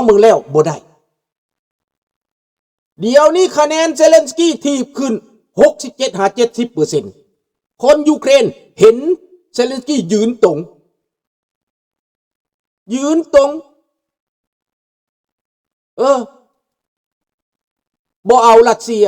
มึงแล้วบ่ได้เดี๋ยวนี้คะแนนเซเลนสกี้ถีบขึ้น67-70%คนยูเครนเห็นเซเลนสกี้ยืนตรงบ่เอารัสเซีย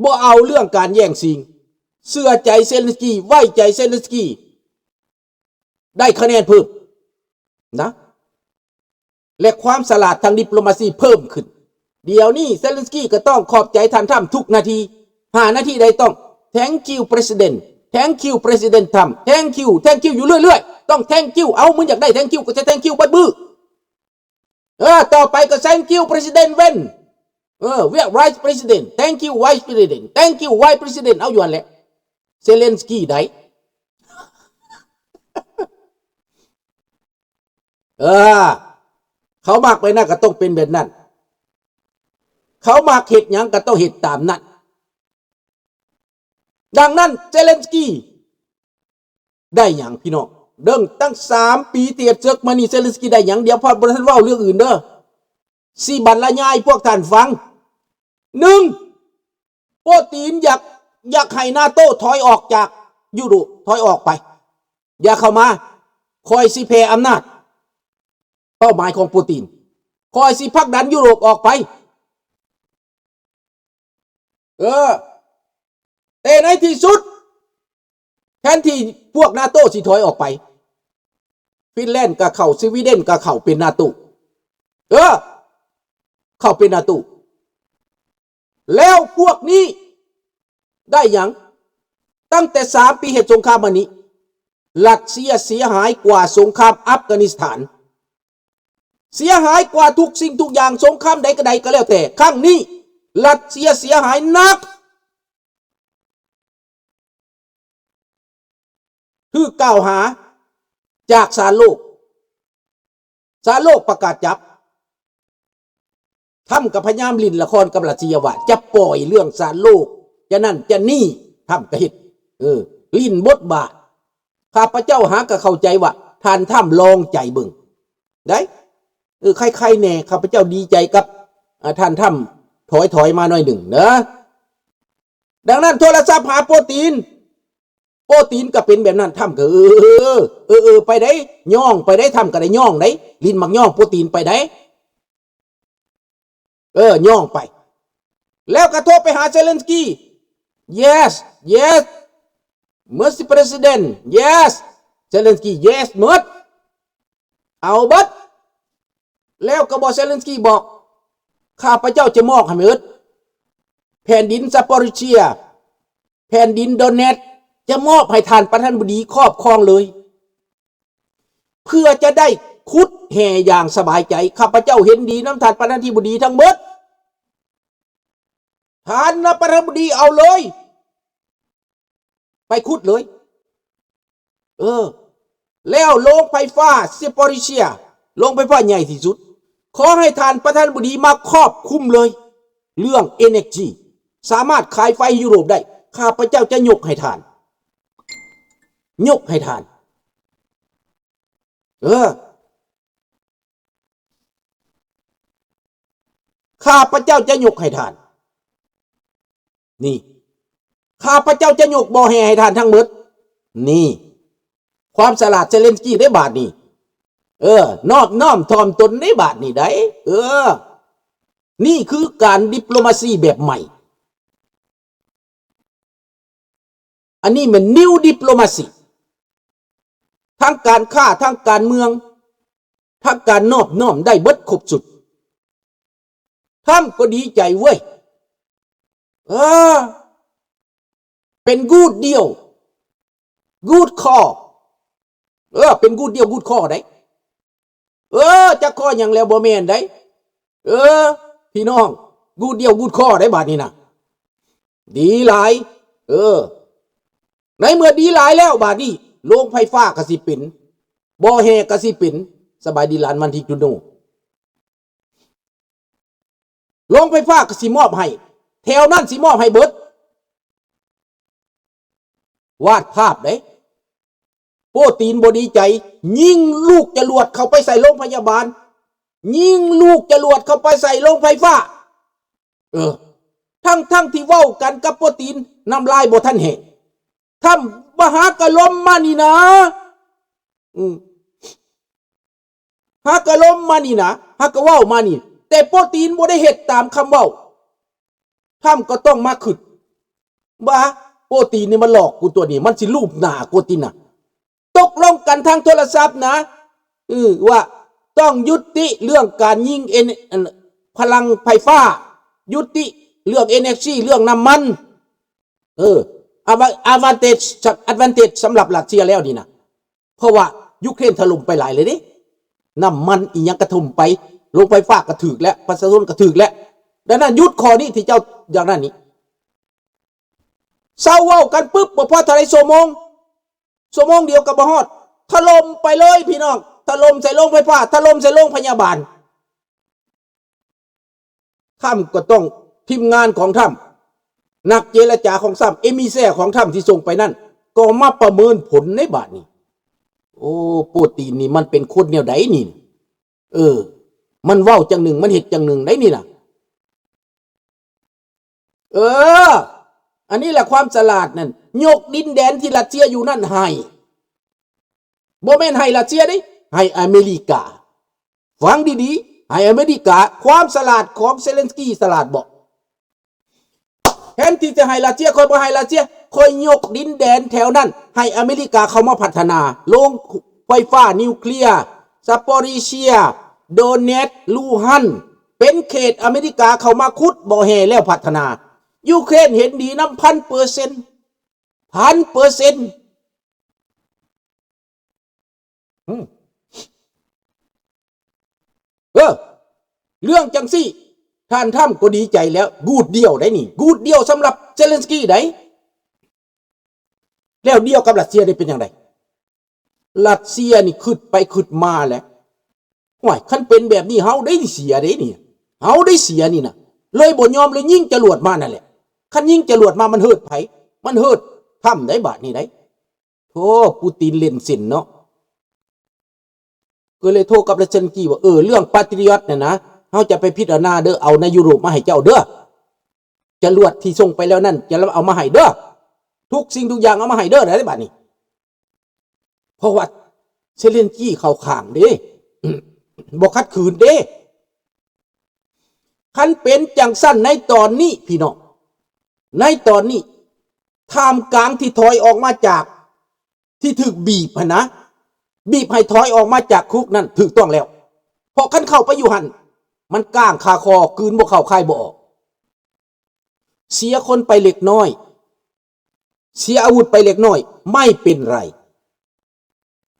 บ่เอาเรื่องการแย่งชิงเชื่อใจเซเลนสกี้ไว้ใจเซเลนสกี้ได้คะแนนเพิ่มนะและความฉลาดทางดิปโลมาซีเพิ่มขึ้นเดี๋ยวนี้เซเลนสกี้ก็ต้องขอบใจท่านทำทุกนาที5 นาทีใดต้อง thank you president thank you president ทำ thank you อยู่เรื่อยๆต้อง thank you เอามึงอยากได้ thank you ก็จะ thank you บัดบื้อต่อไปก็ thank you president when we are vice president thank you vice president thank you vice president เอาอยู่อันแหละเซเลนสกี้ได้เขามักไปนั่นก็ต้องเป็นแบบนั้นเขามักเห็ดหยังก็ต้องเห็ดตามนั้นดังนั้นเซเลนสกี้ได้หยังพี่น้องเดิมตั้ง3 ปีเตียบเจกมานี่เซเลนสกี้ได้หยังเดี๋ยวพอบ่ทันเว้าเรื่องอื่นเด้อสิบรรยายพวกท่านฟัง1ปูตินอยากให้นาโต้ถอยออกจากยุโรปถอยออกไปอย่าเข้ามาคอยสิแผ่อำนาจเป้าหมายของปูตินคอยสิผลักดันยุโรปออกไปแต่ในที่สุดแทนที่พวกนาโต้สิถอยออกไปฟินแลนด์กับเข้าสวีเดนกับเข้าเป็นนาโต้เข้าเป็นนาโต้แล้วพวกนี้ได้อย่างตั้งแต่3 ปีเหตุสงครามมานี้รัสเซียเสียหายกว่าสงครามอัฟกานิสถานเสียหายกว่าทุกสิ่งทุกอย่างสงครามใดก็แล้วแต่ครั้งนี้รัสเซียเสียหายหนักคือกล่าวหาจากศาลโลกประกาศจับทำกับพญามลินละครกับรัสเซียว่าจะปล่อยเรื่องศาลโลกจะนั่นจะนี่ทำกระหิดลินบทบาทข้าพเจ้าหาก็เข้าใจว่าท่านถ้ำลองใจบึงได้ใครๆแน่ข้าพเจ้าดีใจกับท่านถ้ำถอยมาหน่อยหนึ่งนะดังนั้นโทรศัพท์หาโปรตีนก็เป็นแบบนั้นทำก็ไปได้ย่องไปได้ทำก็ได้ย่องได้ลินมักย่องโปรตีนไปได้ย่องไปแล้วก็โทรไปหาเซเลนสกี้ yes Mr. President yes เซเลนสกี้ yes หมดเอาบัดแล้วก็บอกเซเลนสกี้บอกข้าพเจ้าจะมอบให้หมดแผ่นดินซาปอริเชียแผ่นดินโดเนตจะมอบให้ท่านประธานาธิบดีครอบครองเลยเพื่อจะได้คุดแห่อย่างสบายใจข้าพเจ้าเห็นดีน้ำท่านประธานาธิบดีทั้งหมดท่านประธานาธิบดีเอาเลยไปคุดเลยแล้วโรงไฟฟ้าซาปอริเชียโรงไฟฟ้าใหญ่ที่สุดขอให้ท่านประธานาธิบดีมาครอบคุมเลยเรื่อง energy สามารถขายไฟยุโรปได้ข้าพเจ้าจะยกให้ท่านข้าพเจ้าจะยกให้ท่านนี่ข้าพเจ้าจะยกบ่อแห่ให้ท่านทั้งหมดนี่ความฉลาดเซเลนสกี้ได้บาทนี่นอบน้อมถ่อมตนได้บาทนี่ได้นี่คือการดิปโลมาซีแบบใหม่อันนี้มันนิวดิปโลมาซีทั้งการค้าทั้งการเมืองทั้งการนอบน้อมได้เบิดครบสุดท่านก็ดีใจเว้ยเป็นกูดเดียวกูดคอเป็นกูดเดียวกูดคอได้จะคออย่างแล้วบ่แม่นได้พี่น้องกูดเดียวกูดคอได้บาดนี้นะดีหลายในเมื่อดีหลายแล้วบาดนี้โรงไฟฟ้ากสิปิ่นบ่อแห่กสิปิ่นสบายดีหลานมันที่จุโนโรงไฟฟ้ากสิมอบให้แถวนั้นสิมอบให้เบิดวาดภาพได้โปรตีนบ่ดีใจยิงลูกจรวดเข้าไปใส่โรงพยาบาล ยิงลูกจรวดเข้าไปใส่โรงไฟฟ้าทั้งที่เว้ากันกับโปรตีนน้ำลายบ่ทันแห้งถ้ามหากะลมมานี่นะหากะลมมานี่นะหากะเว้ามานี่แต่โปรตีนบ่ได้เฮ็ดตามคำเว้าถ้ำก็ต้องมาขึ้นว่าโปรตีนนี่มันหลอกกูตัวนี้มันสิรูปหน้ากูติน่ะตกลงกันทางโทรศัพท์นะว่าต้องยุติเรื่องการยิงพลังไฟฟ้ายุติเรื่อง energy เรื่องน้ำมันadvantage สำหรับรัสเซียแล้วนี่นะเพราะว่ายูเครนถล่มไปหลายเลยดิน้ำมันอีหยังกระทุ่มไปโรงไฟฟ้ากระถึกแล้วประชาชนกระถึกแล้วดังนั้นยุดคอนี้ที่เจ้าอย่างนั้นนี่เศร้าเว้ากันปุ๊บบ่พอเท่าไรชั่วโมงเดียวกับบ่ฮอดถล่มไปเลยพี่น้องถล่มใส่โรงไฟฟ้าถล่มใส่โรงพยาบาลท่านก็ต้องทีมงานของท่านนักเจรจาของท่านเอมิแซ่ของท่านที่ส่งไปนั่นก็มาประเมินผลในบาทนี้โอ้โปรตีนนี่มันเป็นคนแนวใดนี่มันเว้าจังหนึ่งมันเห็ดจังหนึ่งได้นี่นะอันนี้แหละความฉลาดนั่นยกดินแดนที่รัสเซียอยู่นั่นให้บ่แม่นให้รัสเซียดิให้อเมริกาฟังดีๆให้อเมริกาความฉลาดของเซเลนสกี้ฉลาดบอกแทนที่จะให้รัสเซียคอยบ่ให้รัสเซียคอยยกดินแดนแถวนั้นให้อเมริกาเข้ามาพัฒนาโรงไฟฟ้านิวเคลียร์ซาปอริเชียโดเนตลูฮันเป็นเขตอเมริกาเข้ามาขุดบ่อแห่แล้วพัฒนายูเครนเห็นดีน้ำ1,000%เรื่องจังซี่ท่านท่ำก็ดีใจแล้วกูดเดียวได้นี่กูดเดียวสำหรับเซเลนสกี้ได้แล้วเดียวกับรัสเซียได้เป็นอย่างไรรัสเซียนี่ขึ้นไปขึ้นมาแล้วห่วยคันเป็นแบบนี้เฮาได้เสียได้นี่เฮาได้เสียนี่นะเลยบ่ยอมเลยยิงจรวดมานั่นแหละคันยิงจรวดมามันเฮิดไผมันเฮิดท่ำได้บาดนี่ได้โธ่ปูตินเล่นสินเนาะก็เลยโทรกับรัสเซียกี้ว่าเรื่องปาตริอตเนี่ยนะเฮาจะไปพิจารณาเด้อเอาในยุโรปมาให้เจ้าเด้อจรวดที่ส่งไปแล้วนั่นจะเอามาให้เด้อทุกสิ่งทุกอย่างเอามาให้เด้อได้บาดนี้เพราะว่าเซเลนสกี้เข้าข้างเด้บ่ขัดขืนเด้คันเป็นจังสั้นในตอนนี้พี่น้องในตอนนี้ท่ามกลางที่ถอยออกมาจากที่ถูกบีบนะบีบให้ถอยออกมาจากคุกนั่นถูกต้องแล้วเพราะคันเข้าไปอยู่หันมันก้างคาคอกลืนบ่เข้าคายบ่ออกเสียคนไปเล็กน้อยเสียอาวุธไปเล็กน้อยไม่เป็นไร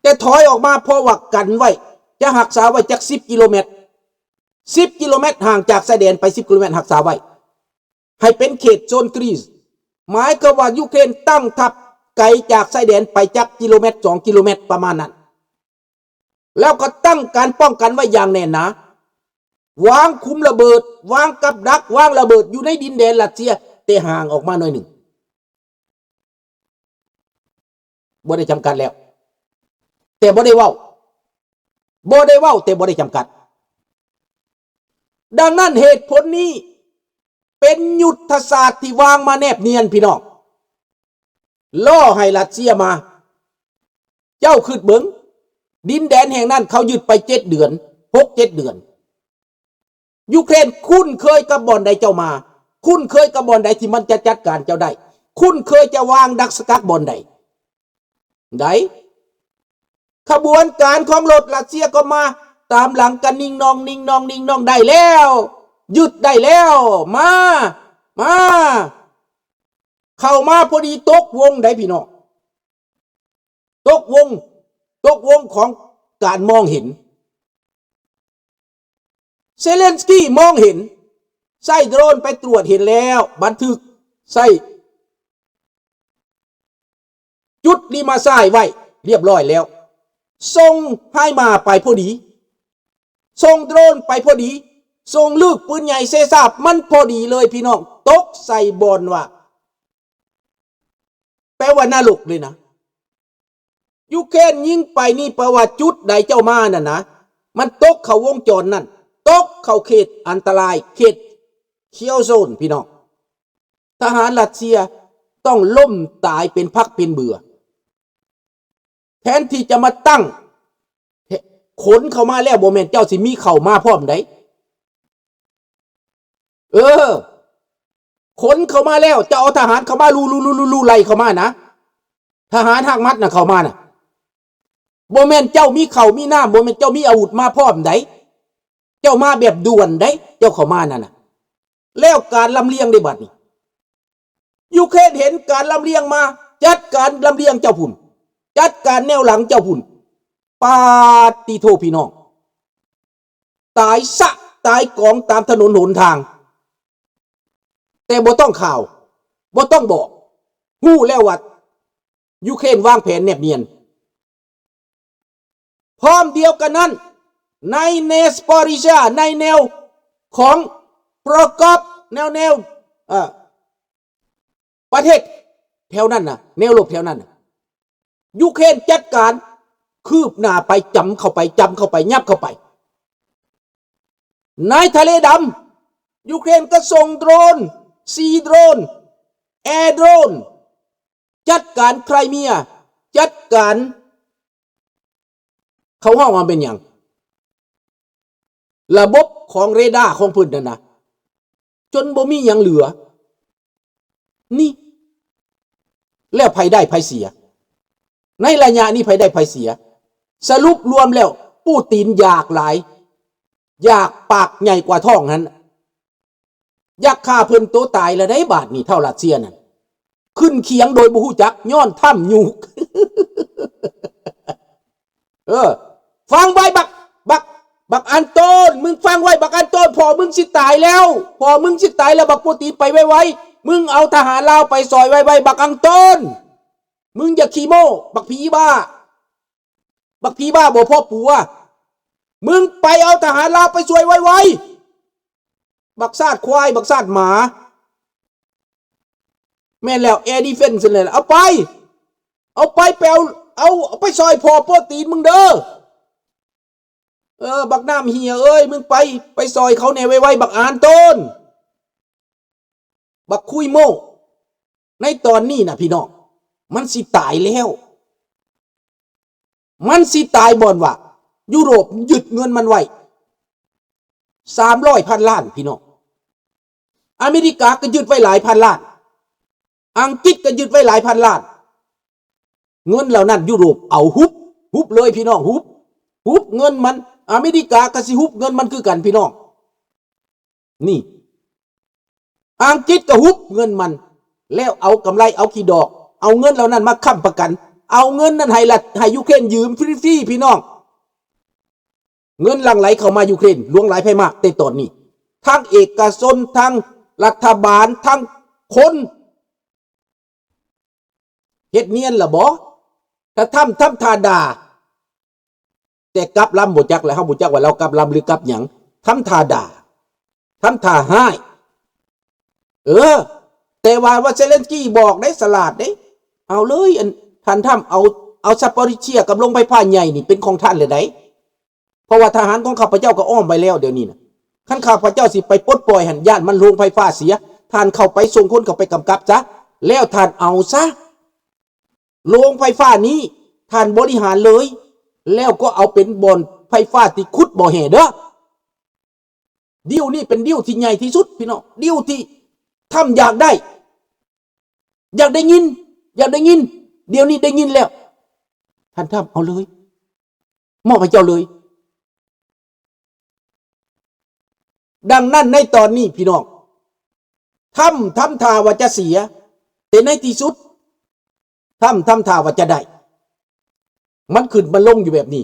แต่ถอยออกมาเพราะว่ากันไว้จะหักษาไว้จาก10 กิโลเมตรห่างจากชายแดนไป10 กิโลเมตรหักษาไว้ให้เป็นเขตโซนกรีซหมายก็ว่ายูเครนตั้งทัพไกลจากชายแดนไปจักกิโลเมตร2 กิโลเมตรประมาณนั้นแล้วก็ตั้งการป้องกันไว้อย่างแน่นหนาวางคุมระเบิดวางกับดักวางระเบิดอยู่ในดินแดนรัสเซียแต่ห่างออกมาหน่อยหนึ่งบ่ได้จำกัดแล้วแต่บ่ได้เว้าแต่บ่ได้จำกัดดังนั้นเหตุผลนี้เป็นยุทธศาสตร์ที่วางมาแนบเนียนพี่น้องล่อให้รัสเซียมาเจ้าขึ้นเบิงดินแดนแห่งนั้นเขายึดไป7 เดือน 6-7 เดือนยูเครนคุ้นเคยกับบ่อนใดเจ้ามาคุ้นเคยกับบ่อนใดที่มันจะจัดการเจ้าได้คุ้นเคยจะวางดักสกัดบ่อนใดขบวนการของรถรัสเซียก็มาตามหลังกันนิ่งนองได้แล้วยึดได้แล้วมาเข้ามาพอดีตกวงได้พี่น้องตกวงของการมองเห็นเซเลนสกี้มองเห็นใส่โดรนไปตรวจเห็นแล้วบันทึกใส่จุดนี้มาใส่ไว้เรียบร้อยแล้วส่งให้มาไปพอดีส่งโดรนไปพอดีส่งลูกปืนใหญ่เซซาบมันพอดีเลยพี่น้องตกใส่บอลว่าแปลว่าน่าลุกเลยนะยูเครนยิงไปนี่แปลว่าจุดใดเจ้ามาน่ะนะ มันตกเข้าวงจรนั่นตกเข้าเขตอันตรายเขตเคียวโซนพี่น้องทหารรัสเซียต้องล่มตายเป็นพักเป็นเบื่อแทนที่จะมาตั้งขนเข้ามาแล้วบ่แม่นเจ้าสิมีเข้ามาพร้อมได้ขนเข้ามาแล้วจะเอาทหารเข้ามาลู่ไล่เข้ามานะทหารหักมัดน่ะเข้ามาน่ะบ่แม่นเจ้ามีเข้ามีน้ำบ่แม่นเจ้ามีอาวุธมาพร้อมได้เจ้ามาแบบด่วนได้เจ้าเข้ามานั่นน่ะแล้วการลำเลียงได้บัดนี้ยูเครนเห็นการลำเลียงมาจัดการลำเลียงเจ้าพุ่นจัดการแนวหลังเจ้าพุ่นปาติโทพี่น้องตายสะตายกองตามถนนหนทางแต่บ่ต้องข่าวบ่ต้องบอกฮู้แล้วว่ายูเครนวางแผนแนบเนียนพร้อมเดียวกันนั้นในเนสปอริชาในแนวของโปรกอบแนวประเทศแถวนั้นน่ะแนวรบแถวนั้นยูเครนจัดการคืบหน้าไปจำเข้าไปยับเข้าไปในทะเลดำยูเครนก็ส่งโดรนซีโดรนแอร์โดรนจัดการไครเมียจัดการเขาห้องมันเป็นอย่างระบบของเรดาร์ของพื้นนั่นนะจนบ่มีอย่างเหลือนี่แล้วภัยได้ภัยเสียในระยะนี้ภัยได้ภัยเสียสรุปรวมแล้วปูตินอยากหลายอยากปากใหญ่กว่าท้องนั้นอยากฆ่าเพิ่นโตตายแล้วได้บาทนี่เท่ารัสเซียนั่นขึ้นเคียงโดยบ่ฮู้จักย้อนถ้ำยุก ฟังไว้บักอันโตนมึงฟังไว้บักอันโตนพอมึงสิตายแล้วบักปูตินไปไวๆมึงเอาทหารลาวไปซอยไวๆบักอังโตนมึงอย่าขี้โม้บักผีบ้าบ่พ่อปัวมึงไปเอาทหารลาวไปซวยไวๆบักซาดควายบักซาดหมาแม่นแล้วแอร์ดิเฟนส์เลยเอาไปเอาไปซอยพ่อปูตินมึงเด้อบักน้ำเฮียเอ้ยมึงไปซอยเขาแน่ไวๆบักอานต้นบักคุยโม่ในตอนนี้นะพี่น้องมันสิตายแล้วมันสิตายบ่อนว่ายุโรปหยุดเงินมันไว้300,000 ล้านพี่น้องอเมริกาก็ยึดไว้หลายพันล้านอังกฤษก็ยึดไว้หลายพันล้านเงินเหล่านั้นยุโรปเอาฮุบเลยพี่น้องฮุบเงินมันอเมริกาก็สิฮุบเงินมันคือกันพี่น้องนี่อังกฤษก็ฮุบเงินมันแล้วเอากำไรเอาขี้ดอกเอาเงินเหล่านั้นมาค้ำประกันเอาเงินนั้นให้ยูเครนยืมฟรีๆพี่น้องเงินหลั่งไหลเข้ามายูเครนหลวงไหลไปมากแต่ตอนนี้ทั้งเอกชนทั้งรัฐบาลทั้งคนเฮ็ดเนียนล่ะบ่ถ้าทำทาดาแต่กลับลำบ่จักแล้วเฮาบ่จักว่าเรากลับลำหรือกลับหยังทำทาดาทำทาให้แต่ว่าเซเลนสกี้บอกได้สลาดได้เอาเลยท่านทำเอาซัปโปริเชียกับโรงไฟฟ้าใหญ่นี่เป็นของท่านเลยได้เพราะว่าทหารของข้าพเจ้าก็อ้อมไปแล้วเดี๋ยวนี้นะขั้นข้าพเจ้าสิไปปลดปล่อยหันญาติมันโรงไฟฟ้าเสียท่านเข้าไปส่งคนเข้าไปกำกับซะแล้วท่านเอาซะโรงไฟฟ้านี้ท่านบริหารเลยแล้วก็เอาเป็นบ่อนไฟฟ้าที่ขุดบ่อแห่เด้อดิวนี่เป็นดิวที่ใหญ่ที่สุดพี่น้องดิวที่ทำอยากได้ยินเดี๋ยวนี้ได้ยินแล้วท่านทำเอาเลยมอบให้เจ้าเลยดังนั้นในตอนนี้พี่น้องทำท่าว่าจะเสียแต่ในที่สุดทำท่าว่าจะได้มันขึ้นมาลงอยู่แบบนี้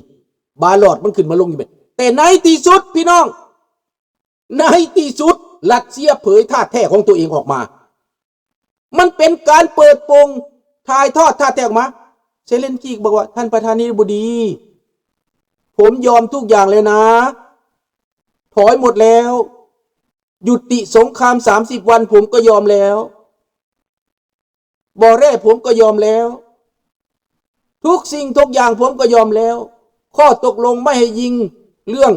บาลอดมันขึ้นมาลงอยู่แบบแต่ในที่สุดพี่น้องในที่สุดรัสเซียเผยท่าแท้ของตัวเองออกมามันเป็นการเปิดโปงถ่ายทอดท่าแท้ออกมาเซเลนสกี้บอกว่าท่านประธานาธิบดีผมยอมทุกอย่างเลยนะถอยหมดแล้วยุติสงคราม30 วันผมก็ยอมแล้วบ่อแร่ผมก็ยอมแล้วทุกสิ่งทุกอย่างผมก็ยอมแล้วข้อตกลงไม่ให้ยิง เรื่อง